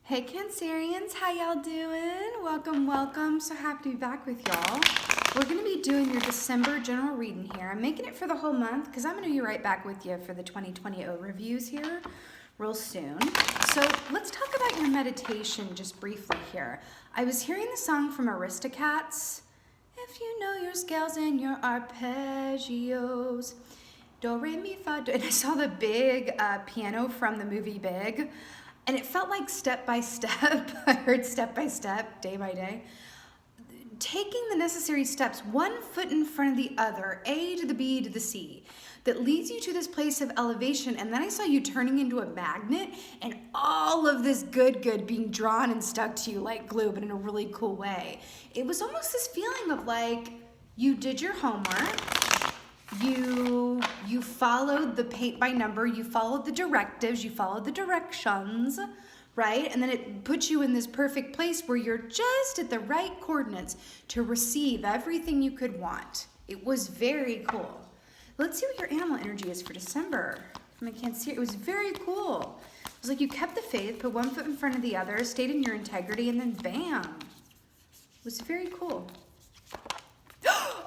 Hey Cancerians, how y'all doing? Welcome, welcome. So happy to be back with y'all. We're going to be doing your December general reading here. I'm making it for the whole month because I'm going to be right back with you for the 2020 overviews here real soon. So let's talk about your meditation just briefly here. I was hearing the song from Aristocats. If you know your scales and your arpeggios. Do, re, mi, fa, do. And I saw the big piano from the movie Big. And it felt like step by step. I heard step by step, day by day. Taking the necessary steps, one foot in front of the other, A to the B to the C, that leads you to this place of elevation. And then I saw you turning into a magnet and all of this good being drawn and stuck to you like glue, but in a really cool way. It was almost this feeling of like you did your homework. You followed the paint by number, you followed the directives, you followed the directions, right? And then it puts you in this perfect place where you're just at the right coordinates to receive everything you could want. It was very cool. Let's see what your animal energy is for December. I can't see it. It was very cool. It was like you kept the faith, put one foot in front of the other, stayed in your integrity, and then bam. It was very cool.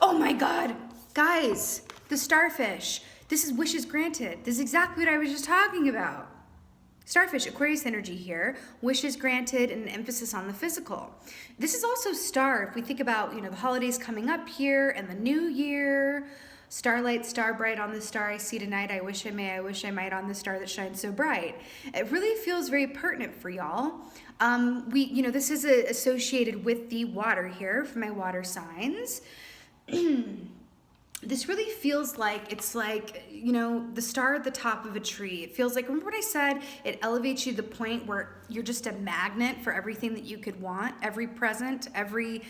Oh my God, guys. The starfish. This is wishes granted. This is exactly what I was just talking about. Starfish, Aquarius energy here. Wishes granted and an emphasis on the physical. This is also star. If we think about, the holidays coming up here and the new year. Starlight, star bright on the star I see tonight. I wish I may, I wish I might on the star that shines so bright. It really feels very pertinent for y'all. This is associated with the water here for my water signs. This really feels like it's like, the star at the top of a tree. It feels like, remember what I said? It elevates you to the point where you're just a magnet for everything that you could want, every present, every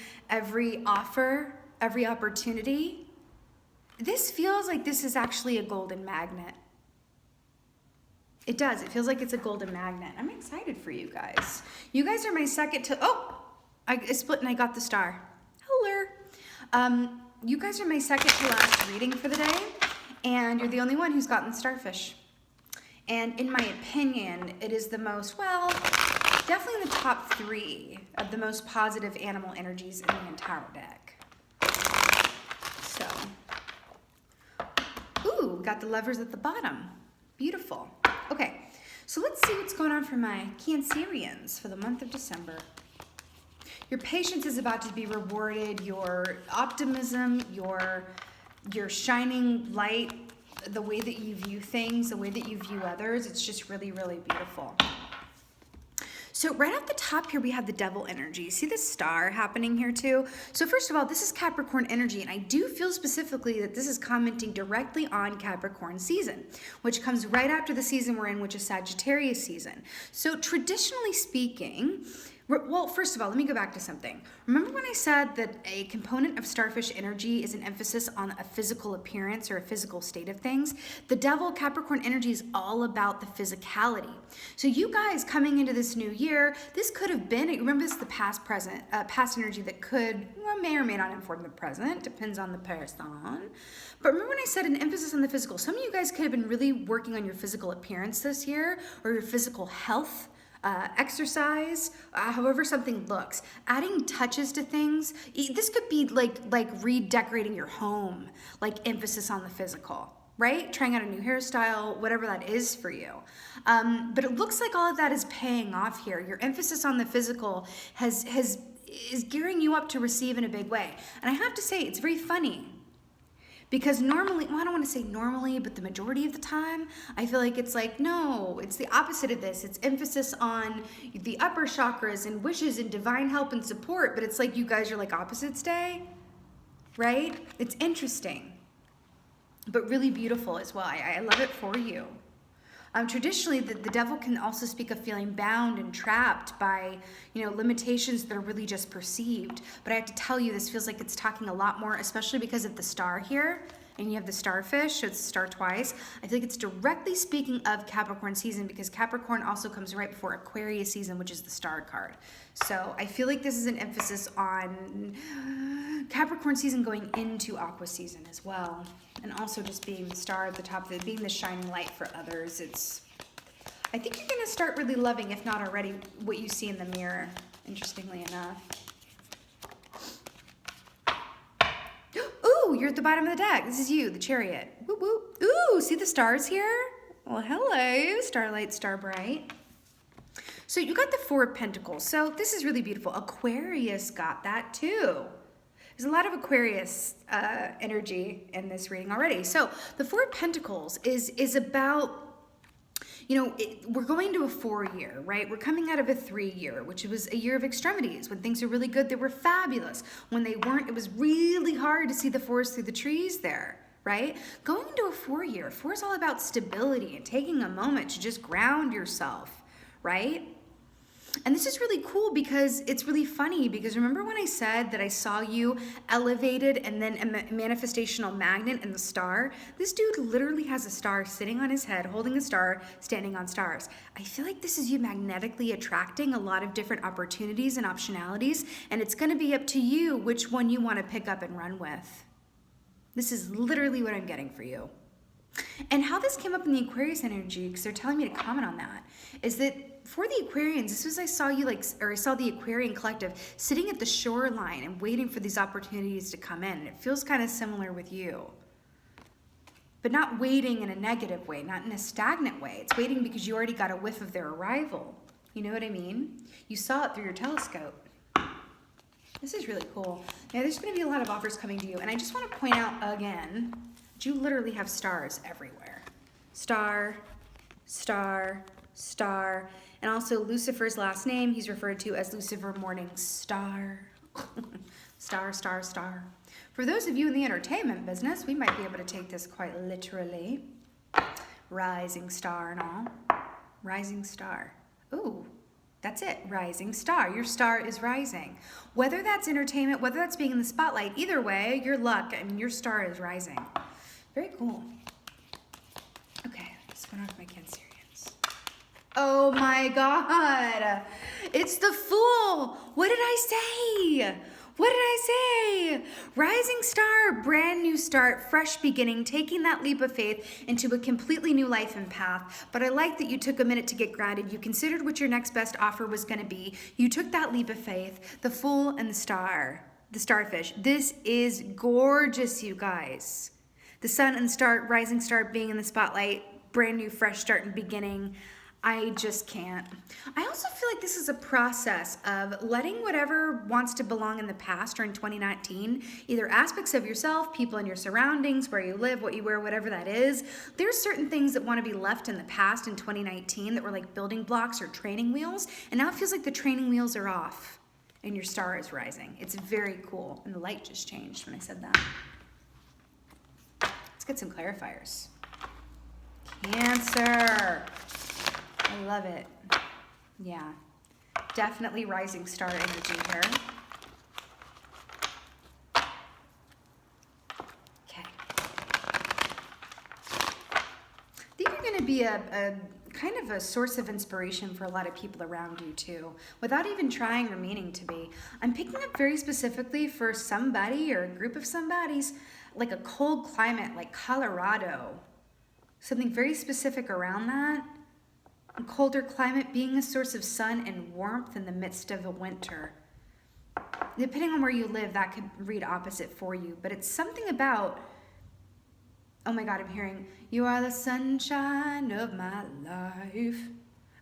offer, every opportunity. This feels like this is actually a golden magnet. It does. It feels like it's a golden magnet. I'm excited for you guys. You guys are my second to, I split and I got the star. Hello. You guys are my second to last reading for the day, and you're the only one who's gotten starfish. And in my opinion, it is the most, definitely in the top 3 of the most positive animal energies in the entire deck. So, we got the lovers at the bottom. Beautiful. Okay, so let's see what's going on for my Cancerians for the month of December. Your patience is about to be rewarded, your optimism, your shining light, the way that you view things, the way that you view others, it's just really, really beautiful. So right off the top here, we have the devil energy. See the star happening here too? So first of all, this is Capricorn energy, and I do feel specifically that this is commenting directly on Capricorn season, which comes right after the season we're in, which is Sagittarius season. So traditionally speaking, well, first of all, let me go back to something. Remember when I said that a component of starfish energy is an emphasis on a physical appearance or a physical state of things? The devil Capricorn energy is all about the physicality. So you guys coming into this new year, this could have been, remember this is the past energy that could, may or may not inform the present, depends on the person. But remember when I said an emphasis on the physical? Some of you guys could have been really working on your physical appearance this year or your physical health. Exercise, however something looks, adding touches to things. This could be like redecorating your home, like emphasis on the physical, right? Trying out a new hairstyle, whatever that is for you. But it looks like all of that is paying off here. Your emphasis on the physical is gearing you up to receive in a big way. And I have to say, it's very funny. Because normally, I don't want to say normally, but the majority of the time, I feel like it's like, no, it's the opposite of this. It's emphasis on the upper chakras and wishes and divine help and support, but it's like you guys are like opposites day, right? It's interesting, but really beautiful as well. I love it for you. Traditionally, the devil can also speak of feeling bound and trapped by, limitations that are really just perceived. But I have to tell you, this feels like it's talking a lot more, especially because of the star here, and you have the starfish, so it's star twice. I feel like it's directly speaking of Capricorn season because Capricorn also comes right before Aquarius season, which is the star card. So I feel like this is an emphasis on Capricorn season going into Aqua season as well. And also just being the star at the top of it, being the shining light for others. I think you're going to start really loving, if not already, what you see in the mirror, interestingly enough. Ooh, you're at the bottom of the deck. This is you, the Chariot. Whoop, whoop. Ooh, see the stars here? Well, hello, Starlight, Starbright. So you got the Four of Pentacles. So this is really beautiful. Aquarius got that too. There's a lot of Aquarius energy in this reading already. So the Four of Pentacles is about, you know, we're going to a 4-year, right? We're coming out of a 3-year, which was a year of extremities. When things are really good, they were fabulous. When they weren't, it was really hard to see the forest through the trees there, right? Going into a 4-year, 4 is all about stability and taking a moment to just ground yourself, right? And this is really cool because it's really funny, because remember when I said that I saw you elevated and then a manifestational magnet and the star? This dude literally has a star sitting on his head, holding a star, standing on stars. I feel like this is you magnetically attracting a lot of different opportunities and optionalities, and it's going to be up to you which one you want to pick up and run with. This is literally what I'm getting for you. And how this came up in the Aquarius energy, because they're telling me to comment on that, is that for the Aquarians, this was I saw the Aquarian collective sitting at the shoreline and waiting for these opportunities to come in. And it feels kind of similar with you. But not waiting in a negative way, not in a stagnant way. It's waiting because you already got a whiff of their arrival. You know what I mean? You saw it through your telescope. This is really cool. Yeah, there's going to be a lot of offers coming to you. And I just want to point out again, you literally have stars everywhere. Star, star, star. And also Lucifer's last name, he's referred to as Lucifer Morning Star. Star, star, star. For those of you in the entertainment business, we might be able to take this quite literally. Rising star and all. Rising star. Ooh, that's it. Rising star. Your star is rising. Whether that's entertainment, whether that's being in the spotlight, either way, your luck, I mean, your star is rising. Very cool. Okay, what's going on with my Cancerians? Oh my God. It's the Fool. What did I say? What did I say? Rising star, brand new start, fresh beginning, taking that leap of faith into a completely new life and path. But I like that you took a minute to get grounded. You considered what your next best offer was going to be. You took that leap of faith, the Fool and the Star, the Starfish. This is gorgeous, you guys. The sun and the star, rising star being in the spotlight, brand new, fresh start and beginning. I just can't. I also feel like this is a process of letting whatever wants to belong in the past or in 2019, either aspects of yourself, people in your surroundings, where you live, what you wear, whatever that is. There's certain things that want to be left in the past in 2019 that were like building blocks or training wheels. And now it feels like the training wheels are off and your star is rising. It's very cool. And the light just changed when I said that. Let's get some clarifiers. Cancer. I love it. Yeah. Definitely rising star energy here. Okay. I think you're going to be a kind of a source of inspiration for a lot of people around you too, without even trying or meaning to be. I'm picking up very specifically for somebody or a group of somebodies, like a cold climate like Colorado. Something very specific around that. A colder climate being a source of sun and warmth in the midst of a winter. Depending on where you live, that could read opposite for you, but it's something about, oh my God, I'm hearing, you are the sunshine of my life.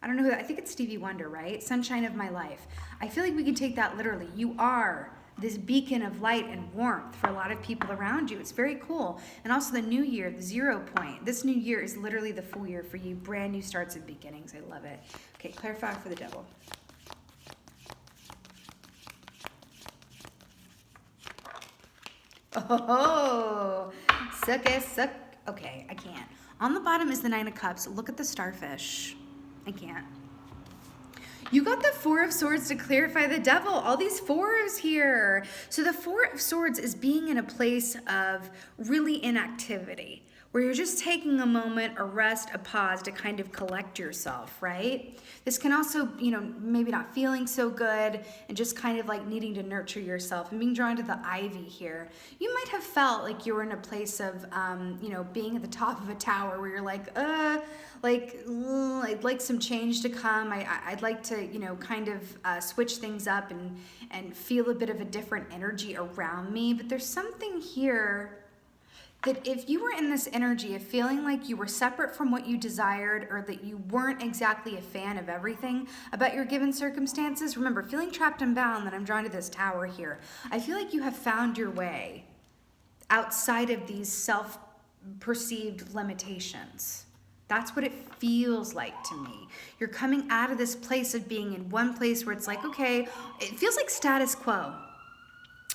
I don't know who that, I think it's Stevie Wonder, right? Sunshine of my life. I feel like we can take that literally. You are this beacon of light and warmth for a lot of people around you. It's very cool. And also the new year, the 0 point. This new year is literally the full year for you. Brand new starts and beginnings. I love it. Okay, clarify for the Devil. Oh, suck. Okay, I can't. On the bottom is the 9 of Cups. Look at the Starfish. I can't. You got the 4 of Swords to clarify the Devil. All these 4s here. So the 4 of Swords is being in a place of really inactivity, where you're just taking a moment, a rest, a pause to kind of collect yourself, right? This can also, maybe not feeling so good and just kind of like needing to nurture yourself and being drawn to the ivy here. You might have felt like you were in a place of, being at the top of a tower where you're like, I'd like some change to come. I'd like to, kind of switch things up and feel a bit of a different energy around me. But there's something here that if you were in this energy of feeling like you were separate from what you desired, or that you weren't exactly a fan of everything about your given circumstances, remember, feeling trapped and bound, that I'm drawn to this tower here. I feel like you have found your way outside of these self-perceived limitations. That's what it feels like to me. You're coming out of this place of being in one place where it's like, okay, it feels like status quo.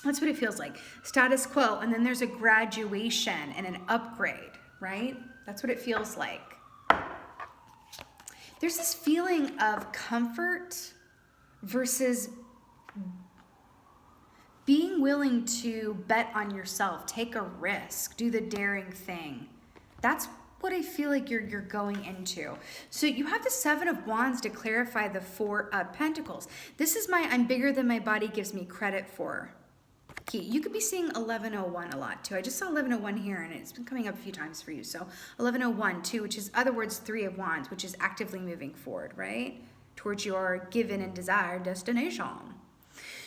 That's what it feels like. Status quo, and then there's a graduation and an upgrade, right? That's what it feels like. There's this feeling of comfort versus being willing to bet on yourself, take a risk, do the daring thing. That's what I feel like you're going into. So you have the Seven of Wands to clarify the Four of Pentacles. This is my I'm bigger than my body gives me credit for key. You could be seeing 1101 a lot too. I just saw 1101 here and it's been coming up a few times for you. So 1101 too, which is other words Three of Wands, which is actively moving forward, right? Towards your given and desired destination.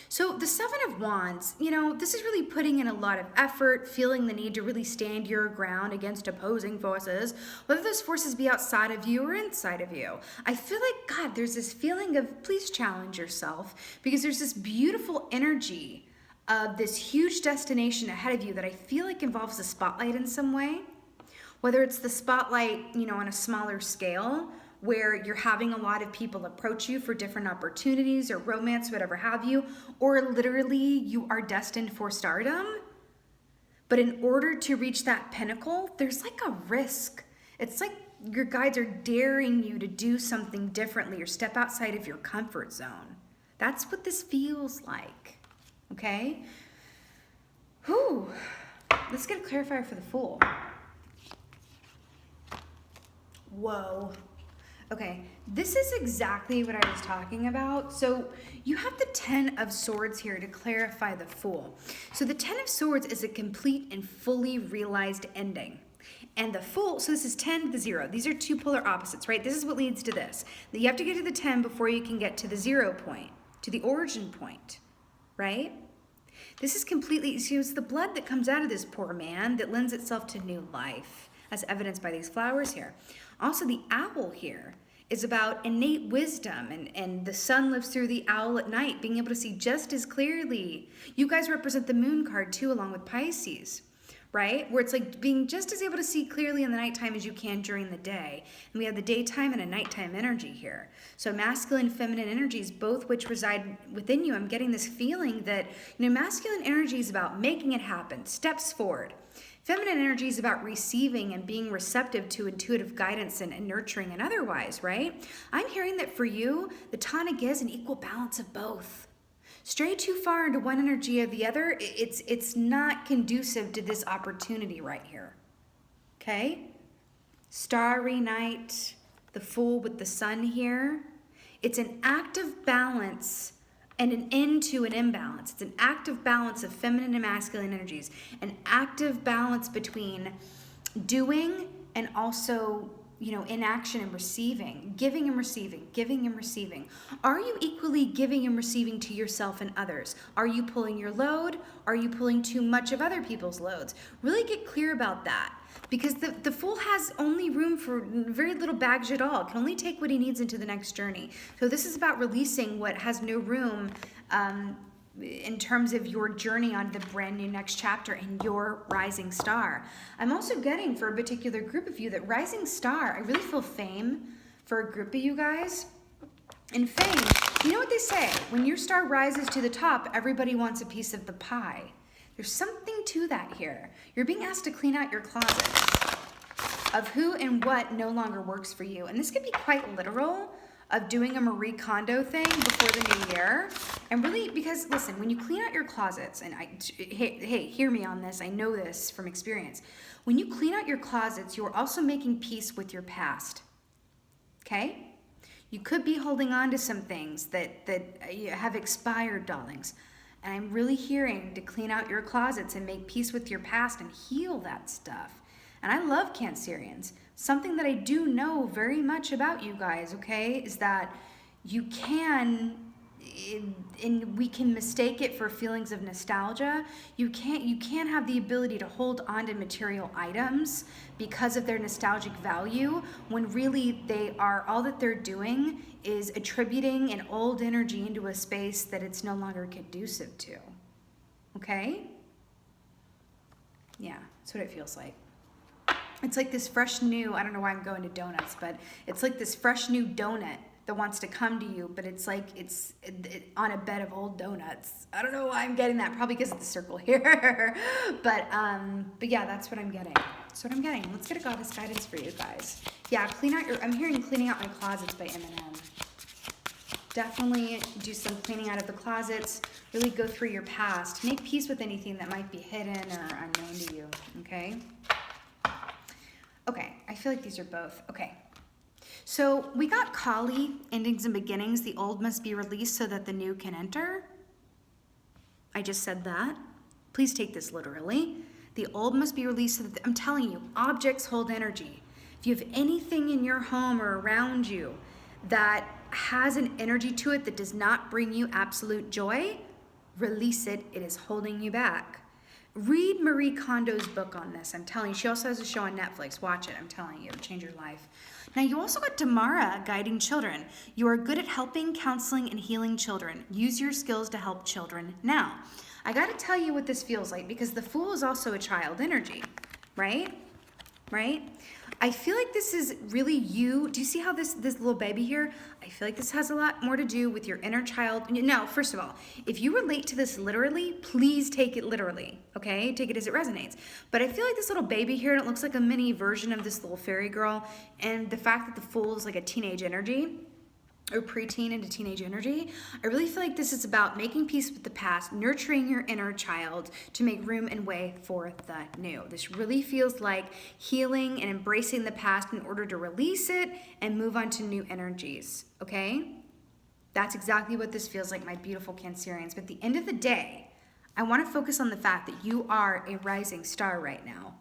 So the Seven of Wands, this is really putting in a lot of effort, feeling the need to really stand your ground against opposing forces, whether those forces be outside of you or inside of you. I feel like, God, there's this feeling of please challenge yourself, because there's this beautiful energy of this huge destination ahead of you that I feel like involves the spotlight in some way. Whether it's the spotlight, on a smaller scale, where you're having a lot of people approach you for different opportunities or romance, whatever have you, or literally you are destined for stardom. But in order to reach that pinnacle, there's like a risk. It's like your guides are daring you to do something differently or step outside of your comfort zone. That's what this feels like. Okay? Whew. Let's get a clarifier for the Fool. Whoa. Okay, this is exactly what I was talking about. So you have the Ten of Swords here to clarify the Fool. So the Ten of Swords is a complete and fully realized ending. And the Fool, so this is 10 to the 0. These are two polar opposites, right? This is what leads to this. That you have to get to the 10 before you can get to the 0 point, to the origin point, right? This is completely, see, it's the blood that comes out of this poor man that lends itself to new life, as evidenced by these flowers here. Also, the owl here is about innate wisdom, and the sun lives through the owl at night, being able to see just as clearly. You guys represent the moon card too, along with Pisces, right? Where it's like being just as able to see clearly in the nighttime as you can during the day. And we have the daytime and a nighttime energy here. So masculine, feminine energies, both which reside within you. I'm getting this feeling that, masculine energy is about making it happen, steps forward. Feminine energy is about receiving and being receptive to intuitive guidance and nurturing and otherwise, right? I'm hearing that for you, the tonic is an equal balance of both. Stray too far into one energy or the other, it's not conducive to this opportunity right here. Okay? Starry night, the Fool with the sun here. It's an active balance and an end to an imbalance. It's an active balance of feminine and masculine energies. An active balance between doing and also, inaction and receiving. Giving and receiving, giving and receiving. Are you equally giving and receiving to yourself and others? Are you pulling your load? Are you pulling too much of other people's loads? Really get clear about that. Because the Fool has only room for very little baggage at all. Can only take what he needs into the next journey. So this is about releasing what has no room in terms of your journey on the brand new next chapter in your rising star. I'm also getting for a particular group of you that rising star, I really feel fame for a group of you guys. And fame, you know what they say? When your star rises to the top, everybody wants a piece of the pie. There's something to that here. You're being asked to clean out your closets of who and what no longer works for you. And this could be quite literal, of doing a Marie Kondo thing before the new year And really, because listen, when you clean out your closets, and hey, hear me on this, I know this from experience. When you clean out your closets, you are also making peace with your past, okay? You could be holding on to some things that have expired, darlings. And I'm really hearing to clean out your closets and make peace with your past and heal that stuff. And I love Cancerians. Something that I do know very much about you guys, okay, is that you can, and we can mistake it for feelings of nostalgia. You can't have the ability to hold on to material items because of their nostalgic value, when really all that they're doing is attributing an old energy into a space that it's no longer conducive to. Okay? Yeah, that's what it feels like. It's like this fresh new, I don't know why I'm going to donuts, but it's like this fresh new donut that wants to come to you, but it's like it's on a bed of old donuts. I don't know why I'm getting that, probably because of the circle here. but yeah, that's what I'm getting. That's what I'm getting. Let's get a goddess guidance for you guys. Yeah, I'm hearing cleaning out my closets by Eminem. Definitely do some cleaning out of the closets. Really go through your past. Make peace with anything that might be hidden or unknown to you, okay? Okay, I feel like these are both. Okay. So we got Kali, endings and beginnings. The old must be released so that the new can enter. I just said that. Please take this literally. The old must be released so that, I'm telling you, objects hold energy. If you have anything in your home or around you that has an energy to it that does not bring you absolute joy, release it. It is holding you back. Read Marie Kondo's book on this. I'm telling you, she also has a show on Netflix. Watch it. I'm telling you, it'll change your life. Now, you also got Damara, guiding children. You are good at helping, counseling, and healing children. Use your skills to help children now. I got to tell you what this feels like, because the Fool is also a child energy, right? Right? I feel like this is really you. Do you see how this little baby here? I feel like this has a lot more to do with your inner child. Now, first of all, if you relate to this literally, please take it literally, okay? Take it as it resonates. But I feel like this little baby here, and it looks like a mini version of this little fairy girl, and the fact that the Fool is like a teenage energy, or preteen into teenage energy, I really feel like this is about making peace with the past, nurturing your inner child to make room and way for the new. This really feels like healing and embracing the past in order to release it and move on to new energies, okay? That's exactly what this feels like, my beautiful Cancerians. But at the end of the day, I want to focus on the fact that you are a rising star right now.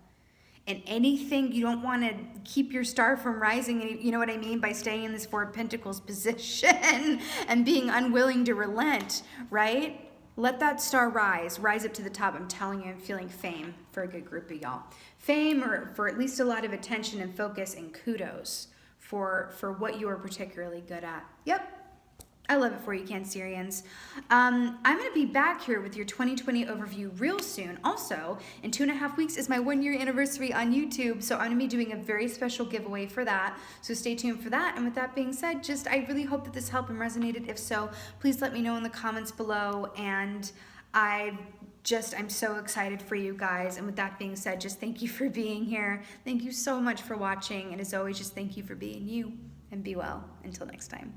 And anything, you don't want to keep your star from rising, you know what I mean, by staying in this Four of Pentacles position and being unwilling to relent, right? Let that star rise up to the top. I'm telling you, I'm feeling fame for a good group of y'all. Fame, or for at least a lot of attention and focus and kudos for what you are particularly good at. Yep. I love it for you, Cancerians. I'm going to be back here with your 2020 overview real soon. Also, in 2.5 weeks is my 1-year anniversary on YouTube, so I'm going to be doing a very special giveaway for that. So stay tuned for that. And with that being said, I really hope that this helped and resonated. If so, please let me know in the comments below. And I'm so excited for you guys. And with that being said, just thank you for being here. Thank you so much for watching. And as always, just thank you for being you. And be well. Until next time.